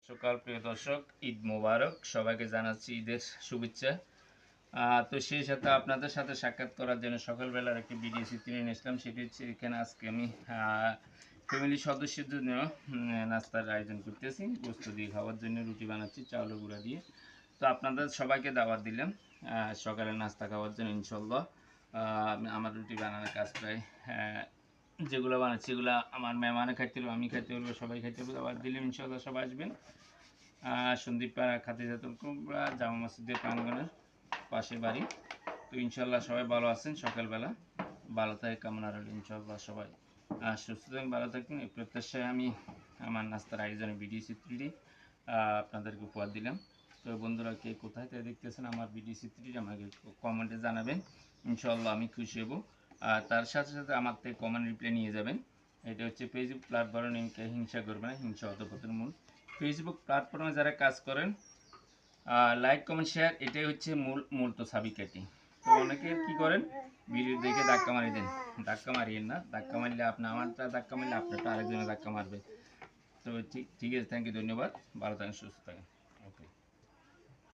সকাল প্রিয় দর্শক, ঈদ মোবারক। সবাইকে জানাচ্ছি ঈদের শুভেচ্ছা। তো সেই সাথে আপনাদের সাথে সাক্ষাৎ করার জন্য সকালবেলার একটি ভিডিও চিত্র নিয়ে এসলাম। সেটি হচ্ছে এখানে আজকে আমি ফ্যামিলি সদস্যের জন্য নাস্তার আয়োজন করতেছি। গোস্ত দিয়ে খাওয়ার জন্য রুটি বানাচ্ছি চাউলের গুঁড়া দিয়ে। তো আপনাদের সবাইকে দাওয়াত দিলাম সকালে নাস্তা খাওয়ার জন্য ইনশাল্লাহ। আমার রুটি বানানোর কাজ প্রায় যেগুলো বানাচ্ছি এগুলো আমার মেহমানে খাইতে পারবো, আমি খাইতে পারবো, সবাই খাইতে পারবো। আবার দিলে ইনশাল্লাহ সবাই আসবেন। সন্দীপ পাড়া খাদিজাতুল কুবরা জামা মসজিদের প্রাঙ্গণের পাশে বাড়ি। তো ইনশাল্লাহ সবাই ভালো আছেন। সকালবেলা ভালো থাকে কামনা রইল। ইনশাল্লাহ সবাই সুস্থ থাকেন, ভালো থাকবেন এই প্রত্যাশায় আমি আমার নাস্তার আয়োজনে ভিডিও চিত্রটি আপনাদেরকে উপহার দিলাম। তো বন্ধুরা, কে কোথায় থেকে দেখতেছেন আমার ভিডিও চিত্রটি আমাকে কমেন্টে জানাবেন। ইনশাল্লাহ আমি খুশি হব। আর তার সাথে সাথে আমার থেকে কমেন্ট রিপ্লাই নিয়ে যাবেন। এটা হচ্ছে ফেসবুক প্ল্যাটফর্মে হিংসা করবে না, হিংসা অধপতনের মূল। ফেসবুক প্ল্যাটফর্মে যারা কাজ করেন লাইক কমেন্ট শেয়ার এটাই হচ্ছে মূল তো সাবিকাটি। তো অনেকে কি করেন, ভিডিও দেখে ধাক্কা মারি দেন। ধাক্কা মারিয়েন না, ধাক্কা মারলে আমারটা ধাক্কা মারলে আপনারটা আরেকজনে ধাক্কা মারবে। তো ঠিক আছে, থ্যাংক ইউ, ধন্যবাদ। ভালো থাকেন, সুস্থ থাকেন।